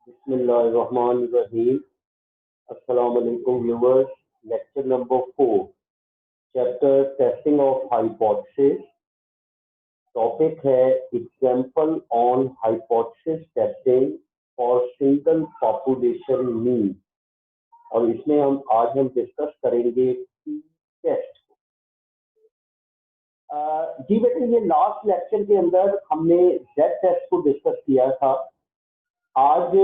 बिस्मिल्लाहिर्रहमानिर्रहीम। अस्सलाम वालेकुम viewers. Lecture number 4, chapter testing of hypothesis. Topic है example on hypothesis testing for single population mean. और इसमें आज हम डिस्कस करेंगे टेस्ट। जी बेटे, ये लास्ट लेक्चर के अंदर हमने जेड टेस्ट को डिस्कस किया था। आज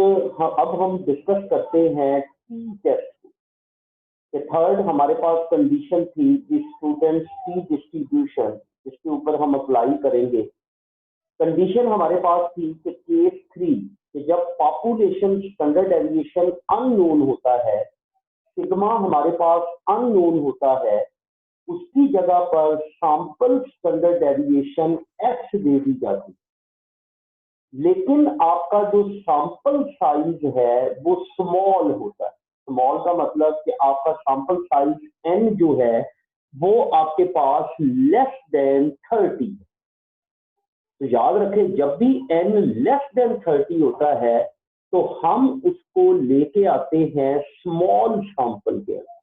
अब हम डिस्कस करते हैं टी टेस्ट। थर्ड हमारे पास कंडीशन थी कि स्टूडेंट्स टी डिस्ट्रीब्यूशन, जिसके ऊपर हम अप्लाई करेंगे। कंडीशन हमारे पास थी कि केस 3 कि जब पॉपुलेशन स्टैंडर्ड डेविएशन अननोन होता है, सिग्मा हमारे पास अननोन होता है, उसकी जगह पर सैंपल स्टैंडर्ड डेविएशन एक्स दे दी जाती। लेकिन आपका जो सैंपल साइज है वो स्मॉल होता है। स्मॉल का मतलब कि आपका सैंपल साइज n जो है वो आपके पास लेस देन 30। तो याद रखें, जब भी n लेस देन 30 होता है तो हम उसको लेके आते हैं स्मॉल सैंपल के अंदर।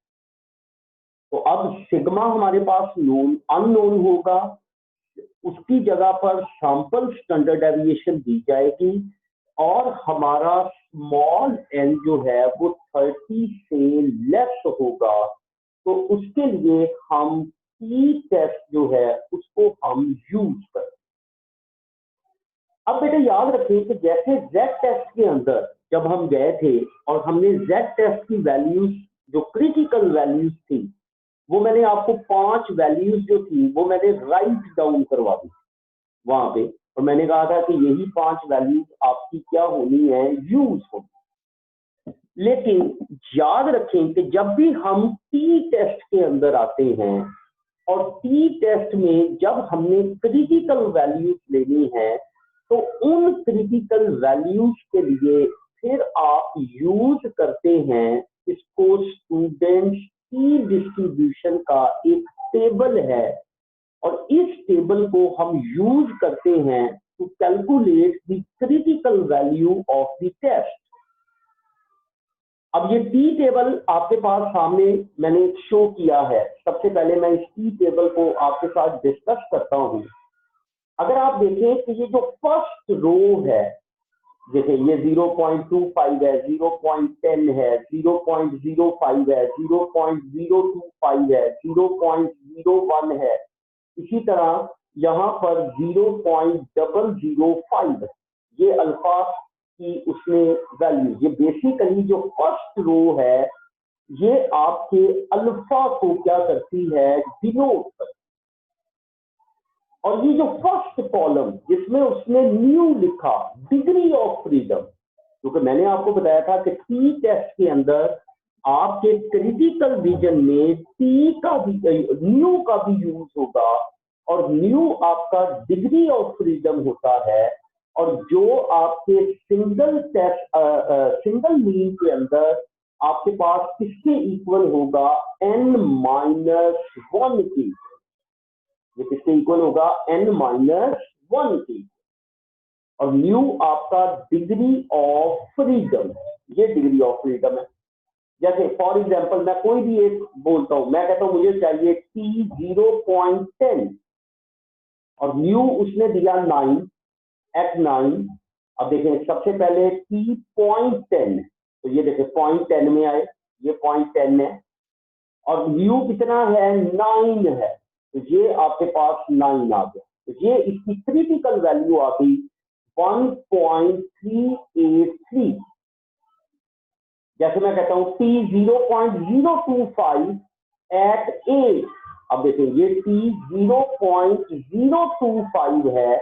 तो अब सिग्मा हमारे पास अननोन होगा, उसकी जगह पर सैंपल स्टैंडर्ड डेविएशन दी जाएगी और हमारा स्मॉल n जो है वो 30 से लेस होगा। तो उसके लिए हम टी टेस्ट जो है उसको हम यूज करें। अब बेटा याद रखें कि जैसे जेड टेस्ट के अंदर जब हम गए थे और हमने जेड टेस्ट की वैल्यूज, जो क्रिटिकल वैल्यूज थी, वो मैंने आपको 5 वैल्यूज जो थी वो मैंने राइट डाउन करवा दी वहां पे। और मैंने कहा था कि यही 5 वैल्यूज आपकी क्या होनी है, यूज होनी। लेकिन याद रखें कि जब भी हम टी टेस्ट के अंदर आते हैं और टी टेस्ट में जब हमने क्रिटिकल वैल्यूज लेनी है तो उन क्रिटिकल वैल्यूज के लिए फिर आप यूज करते हैं इसको स्टूडेंट्स टी डिस्ट्रीब्यूशन का एक टेबल है और इस टेबल को हम यूज करते हैं to calculate the critical value of the test. अब ये टी टेबल आपके पास सामने मैंने शो किया है। सबसे पहले मैं इस टी टेबल को आपके साथ डिस्कस करता हूं। अगर आप देखें कि ये जो फर्स्ट रो है, देखिए ये 0.25 है, 0.10 है, 0.05 है, 0.025 है, 0.01 है, इसी तरह यहाँ पर 0.005 है। ये अल्फा की उसमें वैल्यू, ये बेसिकली जो फर्स्ट रो है ये आपके अल्फा को क्या करती है, डिनोट करती। और ये जो फर्स्ट कॉलम जिसमें उसने न्यू लिखा, डिग्री ऑफ फ्रीडम, क्योंकि मैंने आपको बताया था कि टी टेस्ट के अंदर आपके क्रिटिकल रीजन में टी का भी, न्यू का भी यूज होगा और न्यू आपका डिग्री ऑफ फ्रीडम होता है। और जो आपके सिंगल टेस्ट सिंगल मीन के अंदर आपके पास किसके इक्वल होगा, n-1 की। ये किसके इक्वल होगा, n-1 की। और न्यू आपका डिग्री ऑफ फ्रीडम, ये डिग्री ऑफ फ्रीडम है। जैसे फॉर एग्जांपल मैं कोई भी एक बोलता हूं, मैं कहता हूं मुझे चाहिए t 0.10 और न्यू उसने दिया 9 at 9। अब देखें सबसे पहले t 0.10, तो ये देखें 0.10 में आए, ये 0.10 है और न्यू कितना है, 9 है, तो ये आपके पास 9 आ गया। तो ये इसकी क्रिटिकल वैल्यू आ गई 1.383। जैसे मैं कहता हूं t 0.025 at 8। अब देखें ये t 0.025 है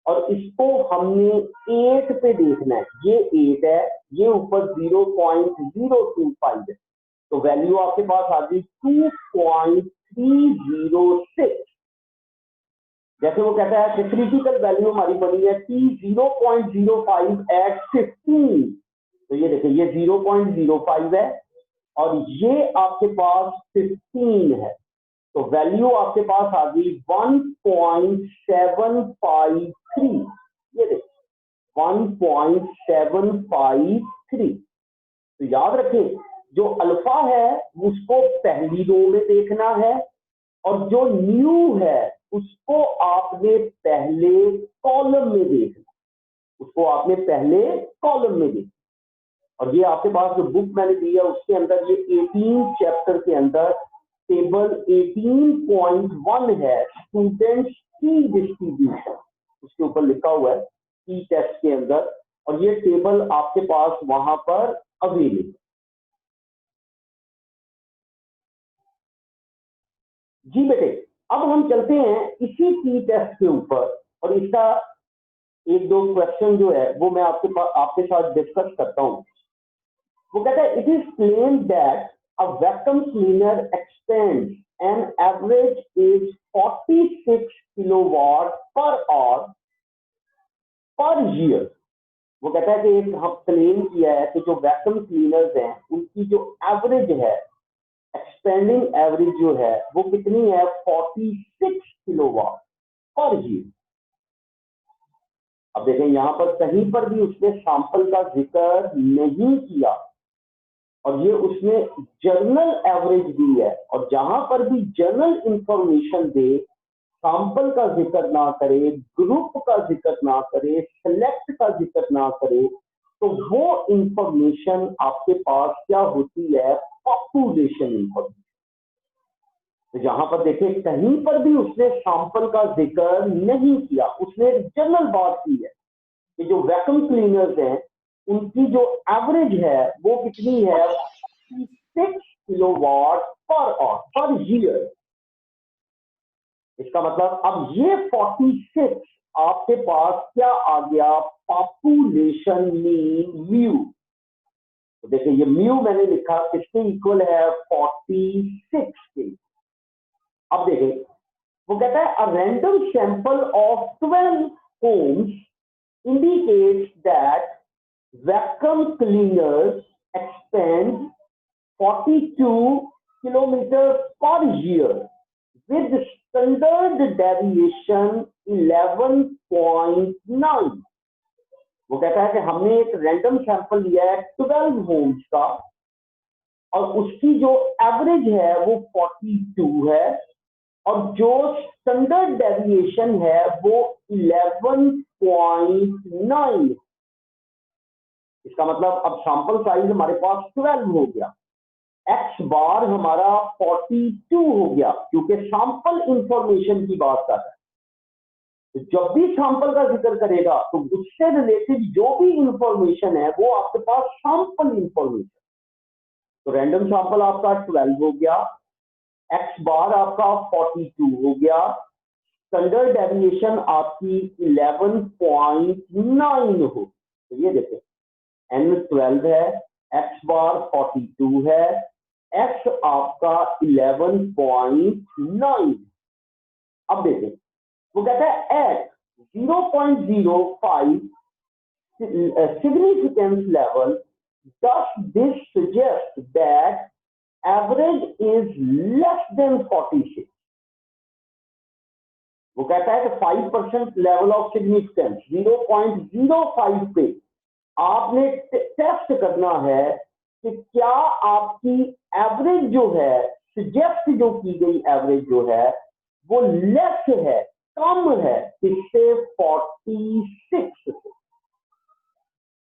और इसको हमने 8 पे देखना है, ये 8 है, ये ऊपर 0.025 है, तो वैल्यू आपके पास आ गई 2.306। जैसे वो कहता है कि क्रिटिकल वैल्यू हमारी बनी है t 0.05 at 15, तो ये देखिए ये 0.05 है और ये आपके पास 15 है, तो वैल्यू आपके पास आ गई 1.753। ये देखिए 1.753। तो याद रखें, जो अल्फा है उसको पहली रो में देखना है और जो न्यू है उसको आपने पहले कॉलम में देखना, उसको आपने पहले कॉलम में देखना। और ये आपके पास जो बुक मैंने दी है उसके अंदर ये 18 चैप्टर के अंदर टेबल 18.1 है, स्टूडेंट्स की डिस्ट्रीब्यूशन, उसके ऊपर लिखा हुआ है की टेस्ट के अंदर, और ये टेबल आपके पास वहां पर अवेलेबल। जी बेटे, अब हम चलते हैं इसी की टेस्ट के ऊपर और इसका एक दो क्वेश्चन जो है वो मैं आपके साथ डिस्कस करता हूं। वो कहता है, it is claim that a vacuum cleaner expends an average is 46 kilowatt per hour per year. वो कहता है कि एक हम क्लेम किया है कि जो वैक्यूम क्लीनर्स हैं उनकी जो एवरेज है, एक्सपेंडिंग एवरेज जो है वो कितनी है, 46 किलोवाट पर ईयर। अब देखें यहां पर कहीं पर भी उसने सैंपल का जिक्र नहीं किया और ये उसने जर्नल एवरेज दी है, और जहां पर भी जर्नल इंफॉर्मेशन दे, सैंपल का जिक्र ना करे, ग्रुप का जिक्र ना करे, सेलेक्ट का जिक्र ना करे, तो वो इंफॉर्मेशन आपके पास क्या होती है, पॉपुलेशन इंफॉर्मेशन। तो जहां पर देखें कहीं पर भी उसने सैंपल का जिक्र नहीं किया, उसने जनरल बात की है कि जो वैक्यूम क्लीनर्स हैं उनकी जो एवरेज है वो कितनी है, 6 kilowatt per hour per year. इसका मतलब अब ये 46 आपके पास क्या आ गया, पॉपुलेशन मीन म्यू। तो देखिए ये म्यू मैंने लिखा किसके इक्वल है, 46 के। अब देखें वो कहता है, a random sample of 12 homes indicates that vacuum cleaners expend 42 kilometers per year with standard deviation 11.9। वो कहता है कि हमने एक रैंडम सैंपल लिया है 12 होम्स का और उसकी जो एवरेज है वो 42 है और जो स्टैंडर्ड डेविएशन है वो 11.9। इसका मतलब अब सैंपल साइज हमारे पास 12 हो गया, एक्स बार हमारा 42 हो गया, क्योंकि सैंपल इंफॉर्मेशन की बात कर रहा है। तो जब भी सैंपल का जिक्र करेगा तो उससे रिलेटेड जो भी इंफॉर्मेशन है वो आपके पास सैंपल इंफॉर्मेशन। तो रैंडम सैंपल आपका 12 हो गया, एक्स बार आपका 42 हो गया, स्टैंडर्ड डेविएशन आपकी 11.9 हो। तो ये देखें n 12 है, एक्स बार 42 है, एक्स आपका 11.9। अब देखें वो कहता है eight 0.05 significance level, does this suggest that average is less than 46? वो कहता है कि 5% लेवल ऑफ सिग्निफिकेंस 0.05 पे आपने टेस्ट करना है कि क्या आपकी एवरेज जो है, सजेस्ट जो की गई एवरेज जो है वो लेस है, कम है इससे 46।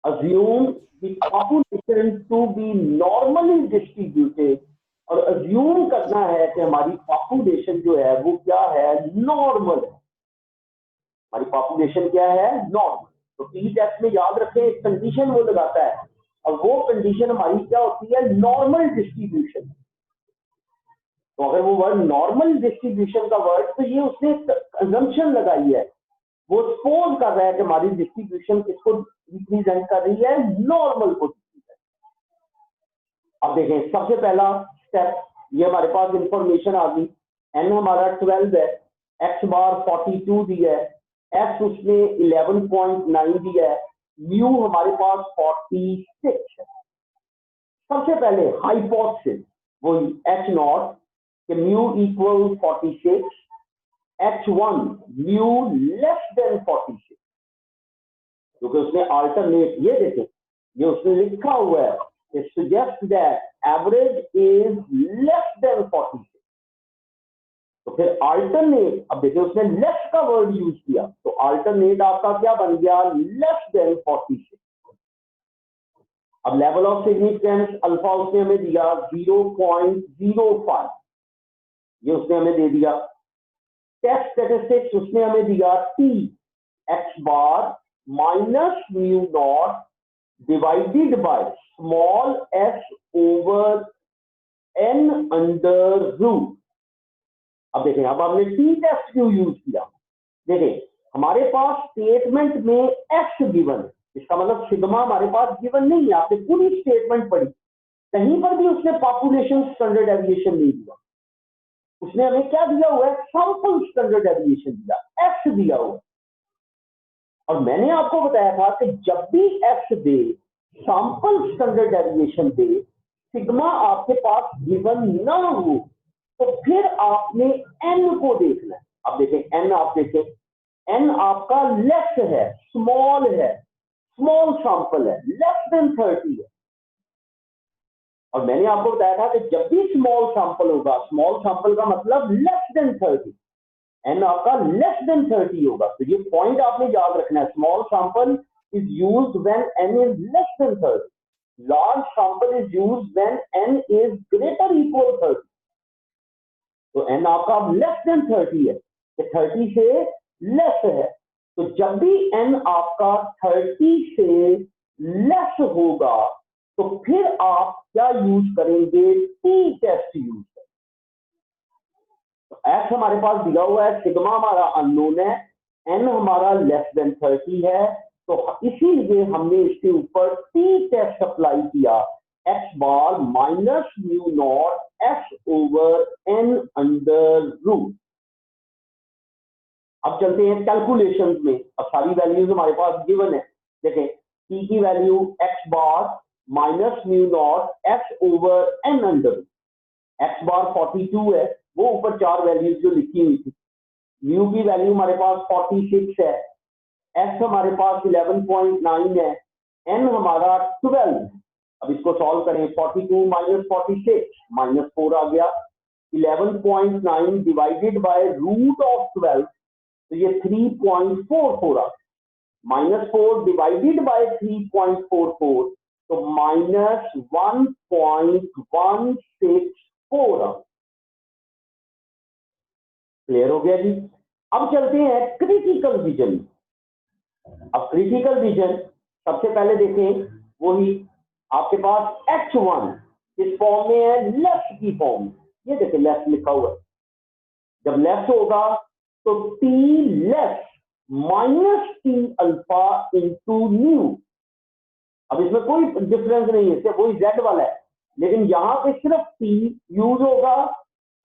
assume the population to be normally distributed, और अज्यूम करना है कि हमारी पॉपुलेशन जो है वो क्या है, नॉर्मल है। हमारी पॉपुलेशन क्या है, नॉर्मल। तो टी टेस्ट में याद रखें एक कंडीशन वो लगाता है और वो कंडीशन हमारी क्या होती है, नॉर्मल डिस्ट्रीब्यूशन। तो अगर वो वर्ड नॉर्मल डिस्ट्रीब्यूशन का वर्ड, तो ये उसने असम्पशन लगाई है, वो सपोज कर रहा है कि हमारी डिस्ट्रीब्यूशन किसको रिप्रेजेंट कर रही है, नॉर्मल को। अब देखें सबसे पहला स्टेप, ये हमारे पास इंफॉर्मेशन आ गई, एन हमारा 12 है, एक्स बार 42 दिया है, एक्स उसने 11.9 दिया है, म्यू हमारे पास 46 है। सबसे पहले हाइपोथेसिस वही एच नॉट कि mu equal 46, H1 mu less than 46। क्योंकि उसने अल्टरनेट, ये देखें ये उसने लिखा हुआ है, it suggests that average is less than 46. तो फिर अल्टरनेट, अब देखिए उसने लेस का वर्ड यूज किया, तो अल्टरनेट आपका क्या बन गया, लेस देन 46. अब लेवल ऑफ सिग्निफिकेंस अल्फा उसने हमें दिया 0.05, ये उसने हमें दे दिया. टेस्ट स्टैटिस्टिक्स उसने हमें दिया t x bar minus mu naught divided by small s over n under root. अब देखें, अब हमने टी टेस्ट क्यों यूज किया. देखें हमारे पास स्टेटमेंट में एक्स गिवन है, इसका मतलब सिग्मा हमारे पास गिवन नहीं है. आपने पूरी स्टेटमेंट पढ़ी, कहीं पर भी उसने पॉपुलेशन स्टैंडर्ड डेविएशन नहीं दिया. उसने हमें क्या दिया हुआ है, सैंपल स्टैंडर्ड डेविएशन दिया, एक्स दिया हुआ है. और मैंने आपको बताया था कि जब भी एक्स दे, सैंपल स्टैंडर्ड डेविएशन दे, सिग्मा आपके पास गिवन ना हो, तो फिर आपने n को देखना है. अब देखें n, आप देखें n आपका लेस है, स्मॉल है, स्मॉल सैंपल है, लेस देन 30 है. और मैंने आपको बताया था कि जब भी स्मॉल सैंपल होगा, स्मॉल सैंपल का मतलब लेस देन 30, n आपका लेस देन 30 होगा. तो ये पॉइंट आपने याद रखना है. Small sample is used when n is less than 30. Large sample is used when n is greater equal 30. तो n आपका लेस देन 30 है, तो 30 से लेस है. तो जब भी n आपका 30 से लेस होगा, तो फिर आप क्या यूज करेंगे, टी टेस्ट यूज करेंगे. तो x हमारे पास दिया हुआ है, सिग्मा हमारा अननोन है, n हमारा लेस देन 30 है. तो इसीलिए हमने इसके ऊपर टी टेस्ट अप्लाई किया, x bar minus mu not x over n under root. अब चलते हैं कैलकुलेशंस में. अब सारी वैल्यूज हमारे पास गिवन है. देखें t की value x bar minus mu not x over n under root. x bar 42 है, वो ऊपर चार वैल्यूज जो लिखी हुई थी. म्यू की वैल्यू हमारे पास 46 है, x हमारे पास 11.9 है, n हमारा 12 है. अब इसको सॉल्व करें, 42 माइनस 46 माइनस 4 आ गया. 11.9 डिवाइडेड बाय रूट ऑफ 12, तो ये 3.44 आ. माइनस 4 डिवाइडेड बाय 3.44, तो माइनस 1.164 आ. क्लियर हो गया जी. अब चलते हैं क्रिटिकल विजन. अब क्रिटिकल विजन सबसे पहले देखें, वही आपके पास H1 इस फॉर्म में है, लेफ्ट की फॉर्म. ये देखिए लेफ्ट लिखा हुआ है. जब लेफ्ट होगा तो T left minus T alpha into new. अब इसमें कोई डिफरेंस नहीं है, सिर्फ वही Z वाला है, लेकिन यहां पे सिर्फ T यूज होगा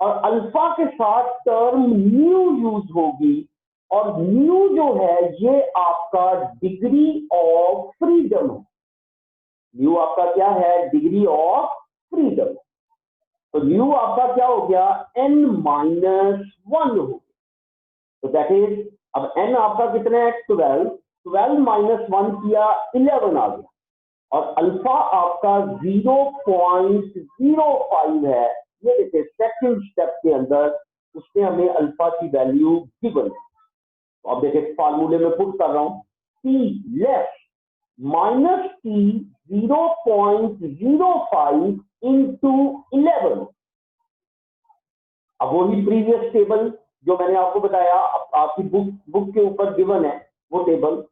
और अल्फा के साथ टर्म न्यू यूज होगी. और न्यू जो है ये आपका डिग्री ऑफ फ्रीडम है. न्यू आपका क्या है, डिग्री ऑफ फ्रीडम. तो न्यू आपका क्या हो गया, n माइनस 1 हो गया. तो दैट इज, अब n आपका कितना है, 12. 12 माइनस 1 किया, 11 आ गया. और अल्फा आपका 0.05 है. ये देखिए सेकंड स्टेप के अंदर उसने हमें अल्फा की वैल्यू गिवन. तो अब देखिए फार्मूले में पुट कर रहा हूं, t left minus t 0.05 into 11. अब वही प्रीवियस टेबल जो मैंने आपको बताया, आपकी बुक के ऊपर गिवन है वो टेबल.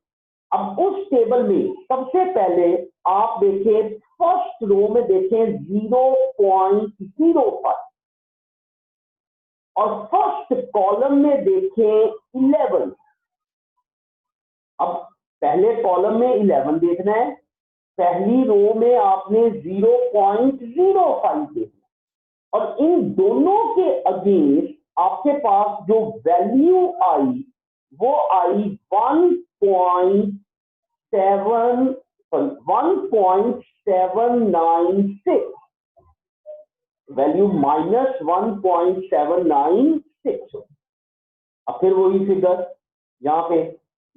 अब उस टेबल में सबसे पहले आप देखें, फर्स्ट रो में देखें 0.05 और फर्स्ट कॉलम में देखें 11. अब पहले कॉलम में 11 देखना है, पहली रो में आपने 0.05 देखना. और इन दोनों के अगेंस्ट आपके पास जो वैल्यू आई वो आई 1.796, वैल्यू माइनस 1.796. अब फिर वही फिगर यहां पे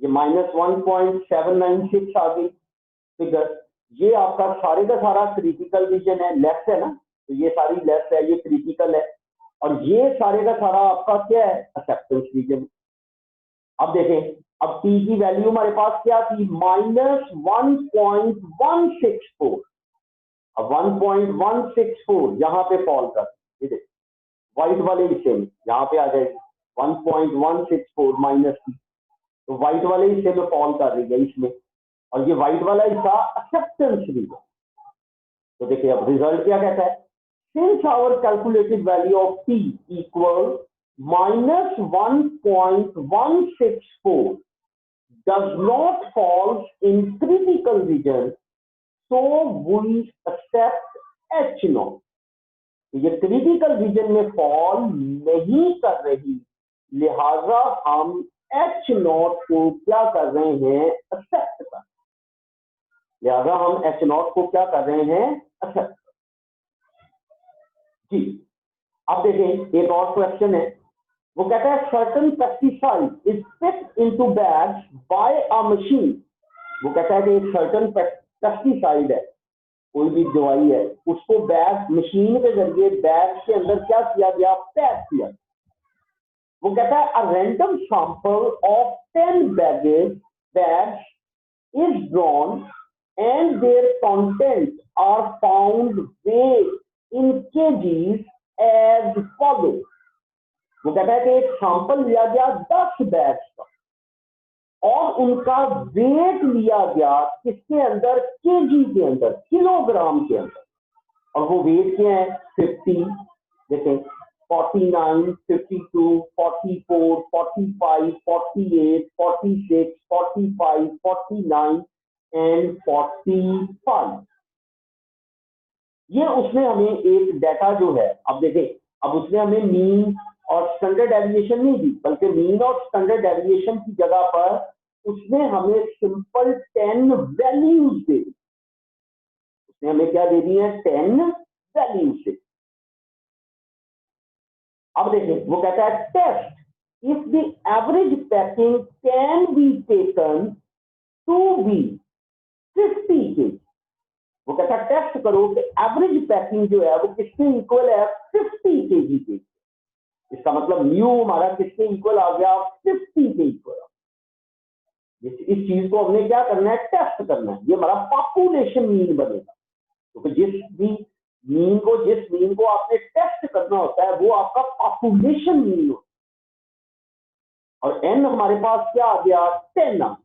ये -1.796 आ गई फिगर। ये आपका सारे का सारा क्रिटिकल रीजन है, लेस है ना, तो ये सारी लेस है, ये क्रिटिकल है, और ये सारे का सारा आपका क्या है, एक्सेप्टेंस रीजन। अब देखें, अब टी की वैल्यू हमारे पास क्या थी, -1.164। अब 1.164 यहाँ पे फॉल कर, ये देख व्हाइट वाले हिस्से में यहाँ पे आ जाएगी 1.164 माइनस की, तो व्हाइट वाले हिस्से में फॉल कर रही है इसमें, और ये व्हाइट वाला हिस्सा एक्सेप्टेंस रीजन। तो देखिए अब रिजल्ट क्या कहता है, since our calculated value of t equal -1.164 does not fall in critical region, so we accept H0। ये क्रिटिकल रीजन में फॉल नहीं कर रही, लिहाजा हम H0 को क्या कर रहे हैं, एक्सेप्ट कर, लिहाजा हम H0 को क्या कर रहे हैं, एक्सेप्ट जी। अब देखें एक और क्वेश्चन है, वो कहता है certain pesticide is picked into bags by a machine. वो कहता है कि एक सर्टन पेस्टिसाइड है, कोई भी दवाई है, उसको बैग मशीन के जरिए बैग के अंदर क्या किया गया, पैक किया। वो कहता है a random sample of 10 bags is drawn and their content are found weight in kgs as follow. वो कहता है कि एक सैंपल लिया गया 10 बैग्स का और उनका वेट लिया गया किसके अंदर, केजी के अंदर, किलोग्राम के अंदर, और वो वेट क्या है 50, देखें 49, 52, 44, 45, 48, 46, 45, 49 एंड 45। ये उसने हमें एक डाटा जो है, अब देखें, अब उसने हमें मीन और स्टैंडर्ड डेविएशन नहीं दी, बल्कि मीन और स्टैंडर्ड डेविएशन की जगह पर उसने हमें सिंपल 10 वैल्यूज दे दी। उसने हमें क्या दे दी है, 10 वैल्यूज से। अब देखें वो कहता है test if the average packing can be taken to be 50 kg। वो कहता है टेस्ट करो कि एवरेज पैकिंग जो है वो किसके इक्वल है, 50 kg के। इसका मतलब म्यू हमारा किसके इक्वल आ गया, 50 के इक्वल। इस चीज को हमने क्या करना है, टेस्ट करना है, ये हमारा पॉपुलेशन मीन बनेगा, क्योंकि जिस मीन को आपने टेस्ट करना होता है वो आपका पॉपुलेशन मीन होता है। और एन हमारे पास क्या आ गया, 10 आ।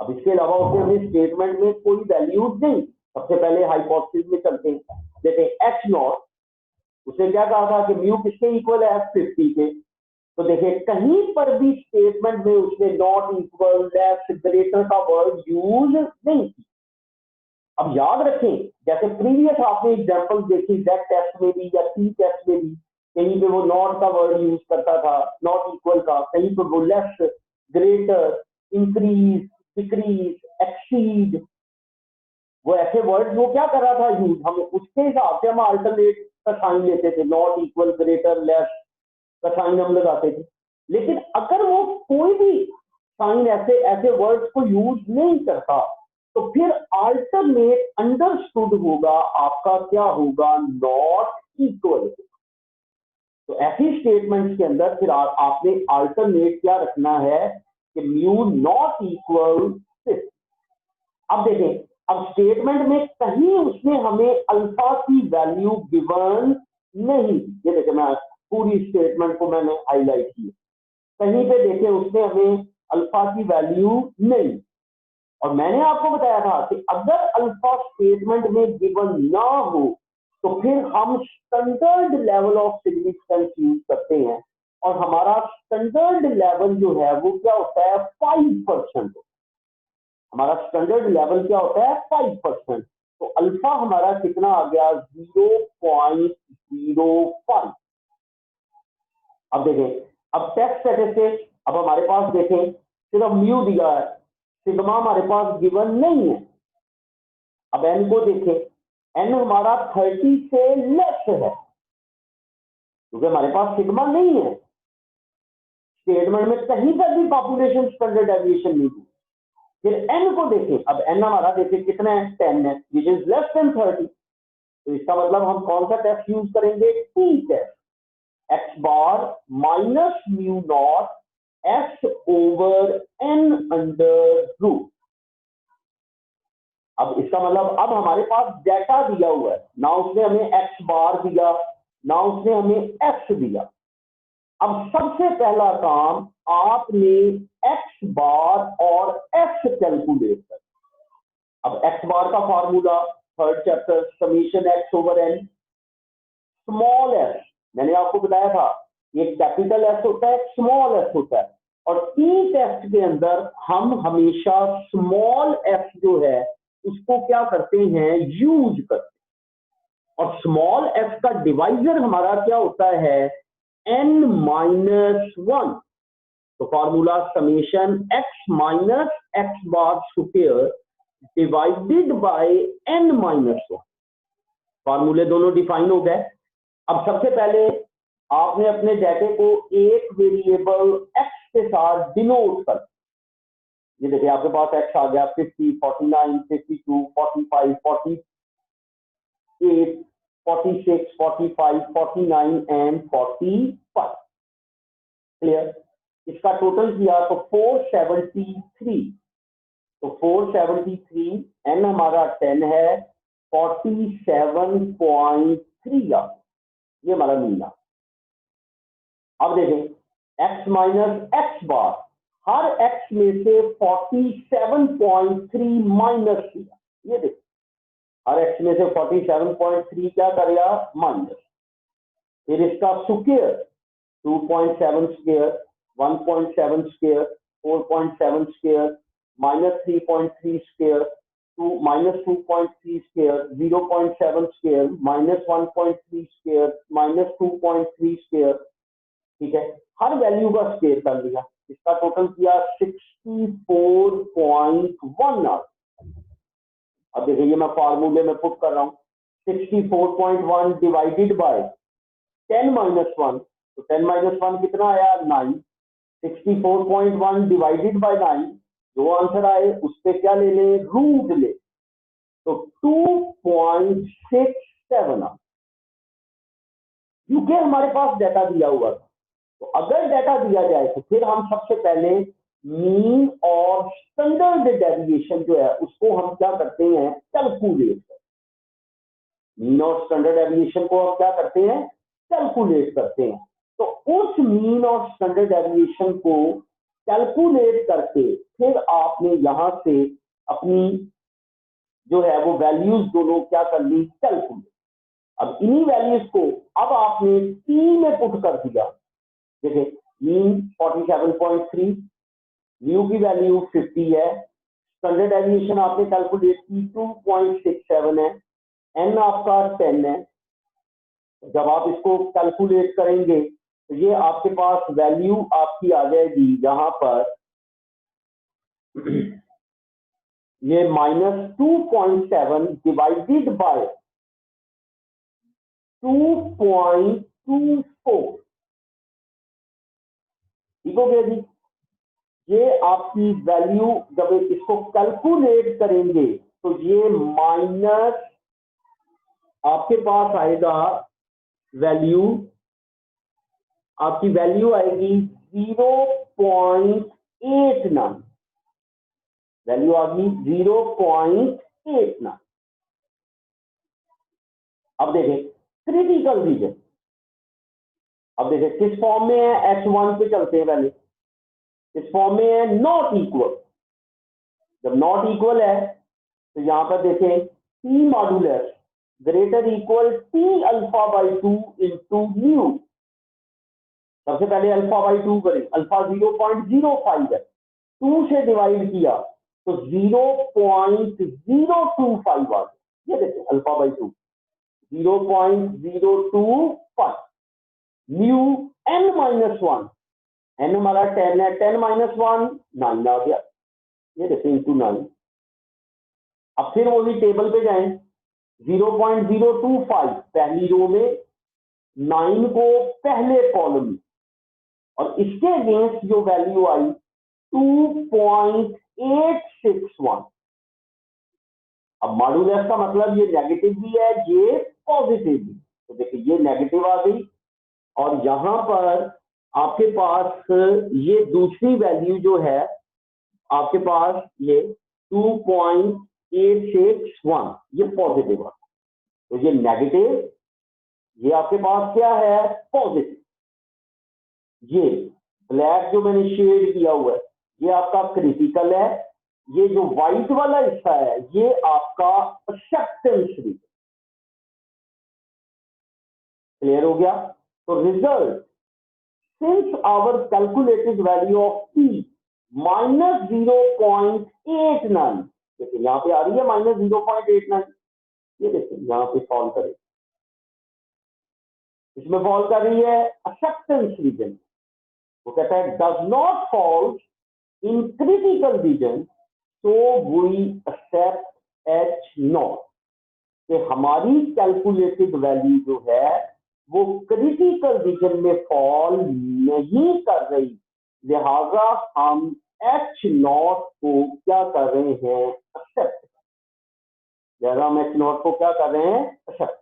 अब इसके अलावा उसने हमें स्टेटमेंट में कोई वैल्यूज नहीं। सबसे पहले हाइपोथेसिस में चलते हैं, देखते H0 उसने क्या कहा था कि म्यू किसके इक्वल है, 50 के। तो देखिए कहीं पर भी स्टेटमेंट में उसने नॉट इक्वल, लेस, ग्रेटर का वर्ड यूज नहीं की। अब याद रखें, जैसे प्रीवियस आपने एग्जांपल देखी जेड टेस्ट में भी या टी टेस्ट में भी, कहीं पे वो नॉट का वर्ड यूज करता था, नॉट इक्वल का, कहीं पे वो less, greater, increase, decrease, exceed, वो ऐसे वर्ड वो क्या कर रहा था यूज, हम उसके हिसाब से हम अल्टरनेट का साइन लेते थे, नॉट इक्वल, ग्रेटर, लेस का साइन हम लगाते थे। लेकिन अगर वो कोई भी साइन ऐसे वर्ड्स को यूज नहीं करता, तो फिर अल्टरनेट अंडरस्टूड होगा आपका क्या होगा, नॉट इक्वल। तो ऐसी स्टेटमेंट्स के अंदर फिर आपने अल्टरनेट क्या रखना है कि म्यू नॉट इक्वल 50। अब देखें, अब स्टेटमेंट में कहीं उसने हमें अल्फा की वैल्यू गिवन नहीं, ये देखें मैं पूरी स्टेटमेंट को मैंने हाईलाइट की, कहीं पे देखें उसने हमें अल्फा की वैल्यू नहीं। और मैंने आपको बताया था कि अगर अल्फा स्टेटमेंट में गिवन ना हो तो फिर हम standard level of significance use करते हैं, और हमारा स्टैंडर्ड लेवल जो है वो क्या होता है, 5%। हमारा स्टैंडर्ड लेवल क्या होता है, 5%। तो अल्फा हमारा कितना आ गया, 0.05। अब देखें, अब टेस्ट स्टैटिस्टिक्स, अब हमारे पास देखें सिर्फ म्यू दिया है, सिग्मा हमारे पास गिवन नहीं है। अब एन को देखें, एन हमारा 30 से लेस है, क्योंकि हमारे पास सिग्मा नहीं है। स्टेटमेंट में कहीं पर भी पॉपुलेशन स्टैंडर्ड डेविएशन नहीं दी। फिर n को देखें, अब n हमारा देखें कितना है, 10 है, विच इज लेस देन 30। तो इसका मतलब हम कौन सा टेस्ट यूज करेंगे, T test, x bar minus mu not x over n under root. अब इसका मतलब अब हमारे पास डेटा दिया हुआ है, ना उसने हमें x बार दिया, ना उसने हमें x दिया। अब सबसे पहला काम, आपने x बार और x कैलकुलेट कर। अब x बार का formula third chapter, summation x over n, small s, मैंने आपको बताया था एक कैपिटल S होता है, स्मॉल s होता है, और टी टेस्ट के अंदर हम हमेशा स्मॉल s जो है उसको क्या करते हैं, यूज करते हैं। और स्मॉल s का डिवाइजर हमारा क्या होता है, n माइनस 1। तो formula summation x minus x bar square divided by n minus 1। फॉर्मूले दोनों डिफाइन हो गए। अब सबसे पहले आपने अपने डेटे को एक वेरिएबल x के साथ डिनोट कर, ये देखिए आपके पास x आ गया 50, 49, 52, 45, 48, 46, 45, 49 एंड 45। क्लियर? इसका टोटल किया तो 473। तो 473, n हमारा 10 है, 47.3 आ, ये हमारा मीन आ। अब देखें x माइनस x बार, हर x में से 47.3 माइनस किया, ये देखिए हर x में से 47.3 क्या करेगा, माइनस। फिर इसका square 2.7 square, 1.7 square, 4.7 square, minus 3.3 square, minus 2.3 square, 0.7 square, minus 1.3 square, minus 2.3 square. ठीक है, हर वैल्यू का स्क्वायर कर लिया, इसका टोटल किया 64.1 आ। अब देखिए ये मैं फॉर्मूले में पुट कर रहा हूं, 64.1 डिवाइडेड बाय 10 माइनस 1, तो 10 माइनस 1 कितना आया, 9। 64.1 डिवाइडेड बाय 9, जो आंसर आए उस पे क्या ले लें, रूट ले, तो 2.67 आ। क्योंकि हमारे पास डेटा दिया हुआ था, तो अगर डेटा दिया जाए तो फिर हम सबसे पहले मीन और स्टैंडर्ड डेविएशन जो है उसको हम क्या करते हैं, कैलकुलेट करते हैं। मीन और स्टैंडर्ड डेविएशन को हम क्या करते हैं, कैलकुलेट करते हैं। तो उस मीन और स्टैंडर्ड डेविएशन को कैलकुलेट करके फिर आपने यहां से अपनी जो है वो वैल्यूज दोनों क्या कर ली, कैलकुलेट। अब इन्हीं वैल्यूज को अब आपने टी में पुट कर दिया। देखिए मीन 47.3, म्यू की वैल्यू 50 है, स्टैंडर्ड डेविएशन आपने कैलकुलेट की 2.67 है, एन आपका 10 है। जब आप इसको कैलकुलेट करेंगे तो ये आपके पास वैल्यू आपकी आ जाएगी यहां पर, ये -2.7 डिवाइडेड बाय 2.24। ठीक हो गया जी। ये आपकी वैल्यू जब इसको कैलकुलेट करेंगे तो ये माइनस आपके पास आएगा वैल्यू, आपकी वैल्यू आएगी 0.89, वैल्यू आ गई 0.89। अब देखें क्रिटिकल रीजन, अब देखें किस फॉर्म में है, H1 पे चलते हैं पहले। इस फॉर्म में है नॉट इक्वल, जब नॉट इक्वल है तो यहां पर देखें T modulus greater equal T alpha by 2 into new. सबसे पहले अल्फा बाई 2 करें, अल्फा 0.05 है, 2 से डिवाइड किया तो 0.025 आ गया। ये देखें alpha by 2 0.025, new n minus 1, n हमारा 10 है, 10 माइनस 1 9 आ गया, ये देखें इंटू 9। अब फिर वही टेबल पे जाएं, 0.025 पहली रो में, 9 को पहले कॉलम में, और इसके अगेंस्ट जो वैल्यू आई 2.861। अब मॉडुलस का मतलब ये नेगेटिव भी है, ये पॉजिटिव भी। तो देखिए ये नेगेटिव आ गई और यहां पर आपके पास ये दूसरी वैल्यू जो है आपके पास ये 2.861 ये पॉजिटिव है। तो ये नेगेटिव, ये आपके पास क्या है, पॉजिटिव। ये ब्लैक जो मैंने शेड किया हुआ है ये आपका क्रिटिकल है, ये जो व्हाइट वाला हिस्सा है ये आपका एक्सेप्टेंस रीजन। क्लियर हो गया? तो result, since our calculated value of P -0.89, देखिए यहां पे आ रही है -0.89, ये देखिए यहां पे सॉल्व करें, इसमें फॉल कर रही है एक्सेप्टेंस रीजन। वो कहता है does not fall in critical reason तो वी एक्सेप्ट एच नॉट, कि हमारी कैलकुलेटेड वैल्यू जो है वो क्रिटिकल रीजन में फॉल नहीं कर रही, लिहाजा हम एच नॉट को क्या कर रहे हैं, एक्सेप्ट। लिहाजा हम एच नॉट को क्या कर रहे हैं, एक्सेप्ट।